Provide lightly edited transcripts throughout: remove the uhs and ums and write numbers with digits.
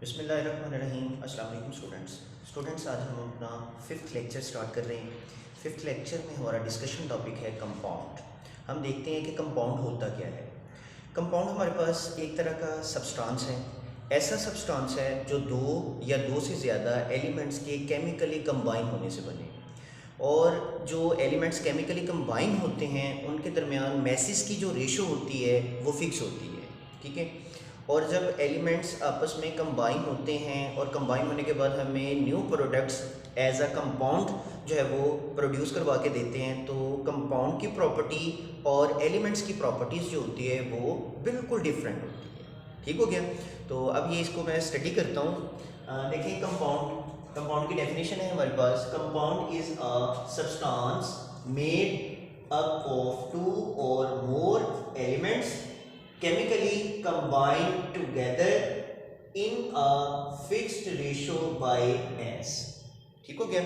बिस्मिल्लाहिर्रहमानिर्रहीम। अस्सलाम वालेकुम स्टूडेंट्स, आज हम अपना फिफ्थ लेक्चर स्टार्ट कर रहे हैं। फिफ्थ लेक्चर में हमारा डिस्कशन टॉपिक है कंपाउंड। हम देखते हैं कि कंपाउंड होता क्या है। कंपाउंड हमारे पास एक तरह का सब्सटेंस है। ऐसा सब्सटेंस है जो दो या दो से ज़्यादा एलिमेंट्स के केमिकली कंबाइन होने से बने, और जो एलिमेंट्स केमिकली कंबाइन होते हैं उनके दरमियान मैसेस की जो रेशो होती है वो फिक्स होती है। ठीक है। और जब एलिमेंट्स आपस में कंबाइन होते हैं और कंबाइन होने के बाद हमें new products as a compound जो है वो प्रोड्यूस करवा के देते हैं, तो कंपाउंड की प्रॉपर्टी और एलिमेंट्स की प्रॉपर्टीज़ जो होती है वो बिल्कुल डिफरेंट होती है। ठीक हो गया। तो अब ये इसको मैं स्टडी करता हूँ। देखिए, कंपाउंड की डेफिनेशन है हमारे पास। Compound is a substance made up of two और more elements chemically combined together in a fixed ratio by mass। ठीक हो गया।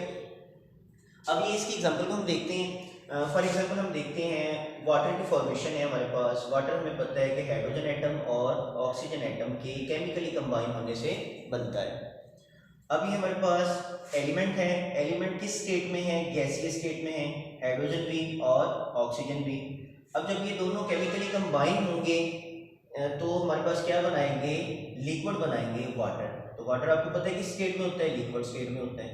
अब ये इसकी एग्जांपल को हम देखते हैं। फॉर एग्जांपल हम देखते हैं वाटर की फॉर्मेशन है हमारे पास। वाटर हमें पता है कि हाइड्रोजन एटम और ऑक्सीजन एटम के केमिकली कंबाइन होने से बनता है। अब ये हमारे पास एलिमेंट है। एलिमेंट किस स्टेट में है? गैसीय स्टेट में है, हाइड्रोजन भी और ऑक्सीजन भी। अब जब ये दोनों केमिकली कंबाइन होंगे तो हमारे पास क्या बनाएंगे? लिक्विड बनाएंगे, वाटर। तो वाटर आपको पता है किस स्टेट में होता है? लिक्विड स्टेट में होता है।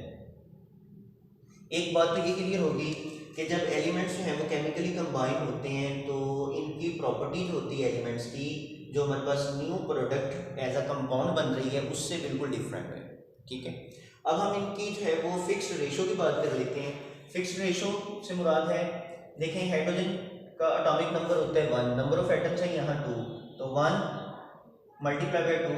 एक बात तो ये क्लियर होगी कि जब एलिमेंट्स जो हैं वो केमिकली कंबाइन होते हैं तो इनकी प्रॉपर्टी जो होती है एलिमेंट्स की, जो हमारे पास new product as a compound बन रही है, उससे बिल्कुल डिफरेंट है। ठीक है। अब हम इनकी जो है वो फिक्स्ड रेशो की बात कर लेते हैं। फिक्स्ड रेशो से मुराद है, देखें, हाइड्रोजन का एटॉमिक नंबर होता है 1, नंबर ऑफ एटम्स है यहाँ 2, तो 1 मल्टीप्लाई बाय 2।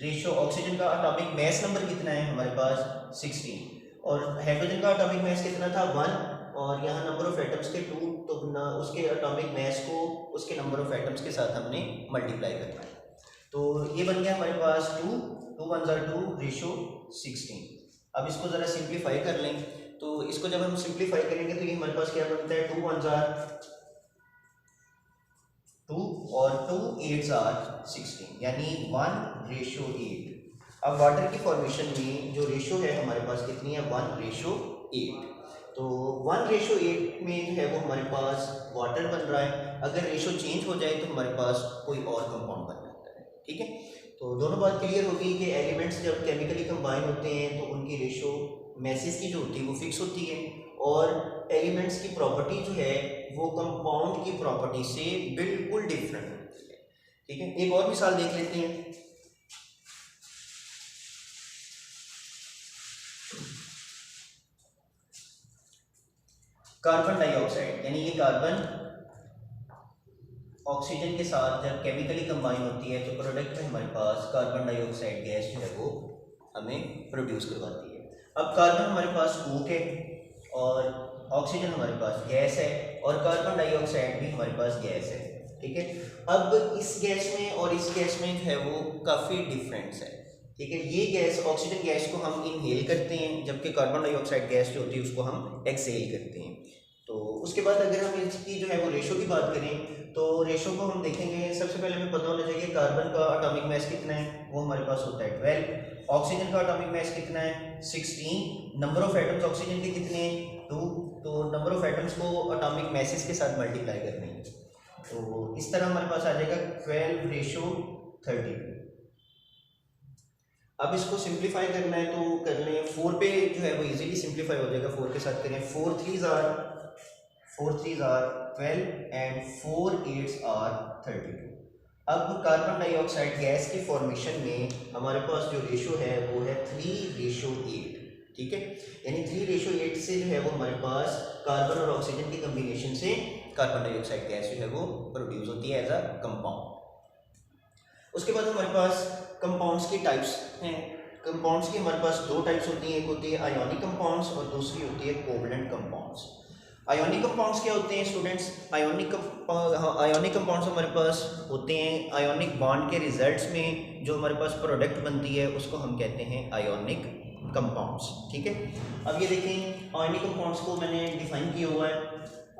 रेशो ऑक्सीजन का एटॉमिक मैस नंबर कितना है हमारे पास? 16। और हाइड्रोजन का एटॉमिक मैस कितना था? 1। और यहाँ नंबर ऑफ एटम्स के 2, तो ना उसके एटॉमिक मैस को उसके नंबर ऑफ एटम्स के साथ हमने मल्टीप्लाई करना है। तो ये बन गया हमारे पास 2, 2 1 2, रेशो 16। अब इसको ज़रा सिंप्लीफाई कर लें। तो इसको जब हम सिंप्लीफाई करेंगे तो ये हमारे पास क्या बनता है? 2 1 2 और 2 8 16, यानी 1:8। अब वाटर की फॉर्मेशन में जो रेशो है हमारे पास कितनी है? 1:8। तो 1:8 में जो है वो हमारे पास वाटर बन रहा है। अगर रेशो चेंज हो जाए तो हमारे पास कोई और कंपाउंड बन जाता है। ठीक है। तो दोनों बात क्लियर होगी कि एलिमेंट्स जब केमिकली कंबाइन होते हैं तो उनकी रेशो मैसेस की जो होती है वो फिक्स होती है, और एलिमेंट्स की प्रॉपर्टी जो है वो कंपाउंड की प्रॉपर्टी से बिल्कुल डिफरेंट होती है। ठीक है। एक और मिसाल देख लेते हैं। कार्बन डाइऑक्साइड, यानी ये कार्बन ऑक्सीजन के साथ जब केमिकली कंबाइन होती है तो प्रोडक्ट में हमारे पास कार्बन डाइऑक्साइड गैस जो है वो हमें प्रोड्यूस करवाती है। अब कार्बन हमारे पास कोक है और ऑक्सीजन हमारे पास गैस है, और कार्बन डाइऑक्साइड भी हमारे पास गैस है। ठीक है। अब इस गैस में और इस गैस में जो है वो काफ़ी डिफरेंस है। ठीक है। ये गैस, ऑक्सीजन गैस को हम इनहेल करते हैं, जबकि कार्बन डाइऑक्साइड गैस जो होती है उसको हम एक्सहेल करते हैं। तो उसके बाद अगर हम इसकी जो है वो रेशो की बात करें तो रेशो को हम देखेंगे। सबसे पहले हमें पता होना चाहिए कार्बन का एटॉमिक मैस कितना है, वो हमारे पास होता है 12। ऑक्सीजन का एटॉमिक मैस कितना है? 16। नंबर ऑफ एटम्स ऑक्सीजन के कितने हैं? 2। तो नंबर ऑफ एटम्स को एटॉमिक मैसेस के साथ मल्टीप्लाई करने हैं, तो इस तरह हमारे पास आ जाएगा 12:32। अब इसको सिंप्लीफाई करना है तो कर लें। 4 पे जो है वो इजीली सिंप्लीफाई हो जाएगा। 4 के साथ करें। 4 3s are 12 and 4 8s are 32। अब कार्बन डाइऑक्साइड गैस की फॉर्मेशन में हमारे पास जो रेशो है वो है 3:8। ठीक है। यानी 3:8 से जो है वो हमारे पास कार्बन और ऑक्सीजन की कम्बिनेशन से कार्बन डाइऑक्साइड गैस जो है वो प्रोड्यूस होती है एज अ कंपाउंड। उसके बाद हमारे पास कंपाउंड्स की टाइप्स हैं। कंपाउंड्स की हमारे पास 2 टाइप्स होती हैं। एक होती है आयोनिक कंपाउंड्स और दूसरी होती है कोवलेंट कंपाउंड्स। आयोनिक कंपाउंड्स क्या होते हैं स्टूडेंट्स? आयोनिक कंपाउंड्स हमारे पास होते हैं आयोनिक बॉन्ड के रिजल्ट्स में जो हमारे पास प्रोडक्ट बनती है उसको हम कहते हैं आयोनिक कंपाउंड्स। ठीक है। अब ये देखें, आयोनिक कंपाउंड्स को मैंने डिफाइन किया हुआ है।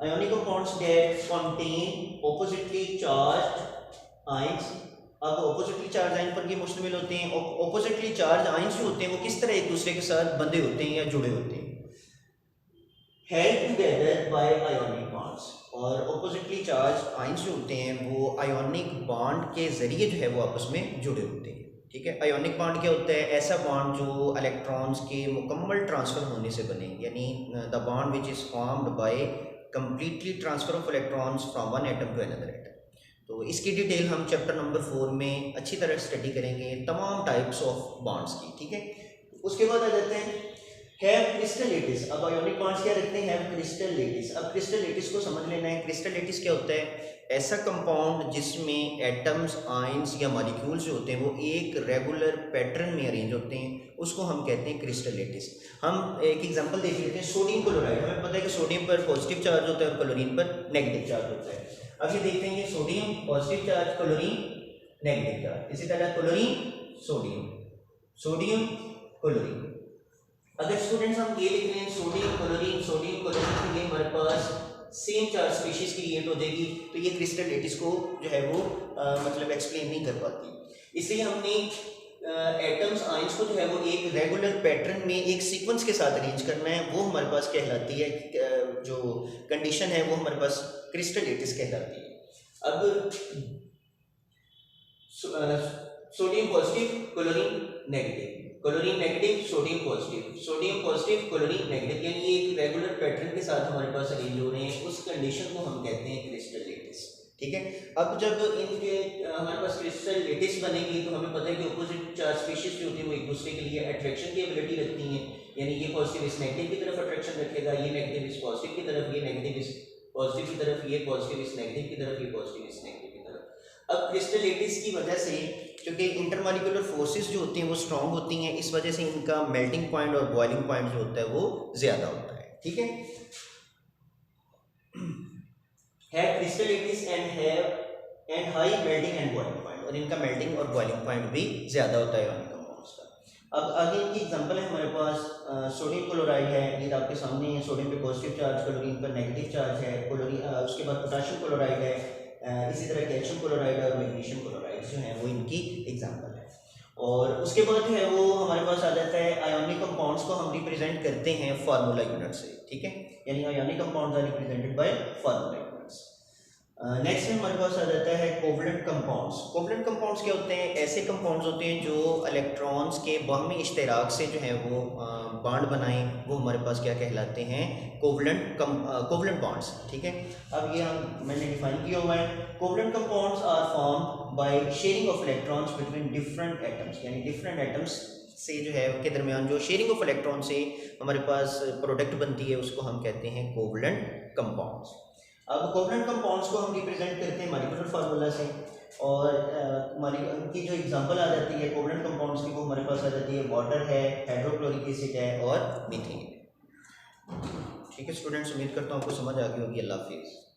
Ionic compounds that contain oppositely charged ions अब ऑपोजिटली चार्ज आयन पर ये मुश्तमिल होते हैं। ऑपोजिटली चार्ज आयन जो होते हैं वो किस तरह एक दूसरे के साथ बंधे होते हैं या जुड़े होते हैं, held together by ionic bonds. और ऑपोजिटली चार्ज आयंस जो होते हैं वो आयोनिक बॉन्ड के जरिए जो है वो आपस में जुड़े होते हैं। ठीक है, आयोनिक बॉन्ड क्या होता है? ऐसा बॉन्ड जो इलेक्ट्रॉन्स के मुकम्मल ट्रांसफर होने से बने, यानी the bond which is formed by completely transfer of electrons from one atom to another atom. तो इसकी डिटेल हम चैप्टर नंबर 4 में अच्छी तरह स्टडी करेंगे, तमाम टाइप्स ऑफ बॉन्ड्स की। ठीक है, उसके बाद आ जाते हैं हैव क्रिस्टल लेटिस। अब आयोनिक बॉन्ड्स क्या रखते हैं? Have crystal lettuce. अब क्रिस्टल लेटिस को समझ लेना है। क्रिस्टल लेटिस क्या होता है? ऐसा कंपाउंड जिसमें एटम्स, आयंस या मॉलिक्यूल्स जो होते हैं वो एक रेगुलर पैटर्न में अरेंज होते हैं, उसको हम कहते हैं क्रिस्टल लेटिस। हम एक एग्जांपल देख लेते हैं, सोडियम क्लोराइड। हमें पता है कि सोडियम पर पॉजिटिव चार्ज होता है और क्लोरीन पर नेगेटिव चार्ज होता है। अब ये देखते हैं, ये sodium positive charge, chlorine negative charge. इसी तरह क्लोरीन सोडियम, सोडियम क्लोरीन। अगर स्टूडेंट्स हम ये लिख रहे हैं सोडियम क्लोरीन के लिए हमारे पास सेम चार्ज स्पीशीज क्रिएट हो जाएगी, तो ये क्रिस्टल लेटिस को जो है वो मतलब एक्सप्लेन नहीं कर पाती। इसलिए हमने एटम्स, आयंस को जो है वो एक रेगुलर पैटर्न में एक सीक्वेंस के साथ अरेंज करना है, वो हमारे पास कहलाती है, जो कंडीशन है वो हमारे पास क्रिस्टल लेटिस कहलाती है। अब sodium positive, chlorine negative, chlorine negative, sodium positive, chlorine negative, यानी ये एक रेगुलर पैटर्न के साथ हमारे पास अरेंज हो रहे हैं, उस कंडीशन को हम कहते हैं क्रिस्टल लेटिस। ठीक है, अब जब इनके हमारे पास क्रिस्टल लेटिस बनेगी तो हमें पता है कि ऑपोजिट चार्ज स्पीशीज जो होती है वो एक दूसरे के लिए अट्रैक्शन की एबिलिटी रखती हैं, यानी ये पॉजिटिव इस नेगेटिव की तरफ अट्रैक्शन रखेगा, ये नेगेटिव इस पॉजिटिव की तरफ, ये नेगेटिव इस पॉजिटिव की तरफ, ये पॉजिटिव इस नेगेटिव की तरफ, ये पॉजिटिव इस नेगेटिव की तरफ। अब क्रिस्टल लेटिस की वजह से क्योंकि इंटरमॉलिक्यूलर फोर्सेस जो होती हैं वो स्ट्रांग होती हैं, इस वजह से इनका मेल्टिंग पॉइंट और बॉइलिंग पॉइंट जो होता है वो ज़्यादा होता है। ठीक है, have crystal lettuce and high melting and boiling point, और इनका मेल्टिंग और बॉइलिंग पॉइंट भी ज़्यादा होता है आयोनिक कंपाउंड्स का। अब आगे की एग्जांपल है हमारे पास सोडियम क्लोराइड है, ये आपके सामने है। सोडियम पे पॉजिटिव चार्ज, क्लोरीन पर नेगेटिव चार्ज है। उसके बाद पोटाशियम क्लोराइड है, इसी तरह कैल्शियम क्लोराइड और मैग्नीशियम क्लोराइड जो है वो इनकी एग्जांपल है। और उसके बाद जो है वो हमारे पास आ जाता है आयोनिक कंपाउंड्स को हम रिप्रेजेंट करते हैं फार्मूला यूनिट से। ठीक है, यानी ionic compounds are represented by formula units. Next में हमारे पास आ जाता है कोवलेंट कंपाउंड्स। कोवलेंट कंपाउंड्स क्या होते हैं? ऐसे कंपाउंड्स होते हैं जो इलेक्ट्रॉन्स के बाहमी इश्तराक से जो है वो बॉन्ड बनाएं, वो हमारे पास क्या कहलाते हैं? Covalent bonds. ठीक है, अब ये मैंने डिफाइन किया हुआ है। Covalent compounds are formed by sharing of electrons between different atoms, यानी डिफरेंट एटम्स से जो है के दरमियान जो शेयरिंग ऑफ इलेक्ट्रॉन से हमारे पास प्रोडक्ट बनती है उसको हम कहते हैं कोवलेंट कंपाउंड्स। अब कोवलेंट कंपाउंड्स को हम रिप्रेजेंट करते हैं मॉलिक्यूलर फार्मूला से, और उनकी जो एग्जांपल आ जाती है कोवलेंट कंपाउंड्स की वो हमारे पास आ जाती है वाटर है, हाइड्रोक्लोरिक एसिड है और मीथेन है। ठीक है स्टूडेंट्स, उम्मीद करता हूँ आपको समझ आ गई होगी। अल्लाह हाफिज़।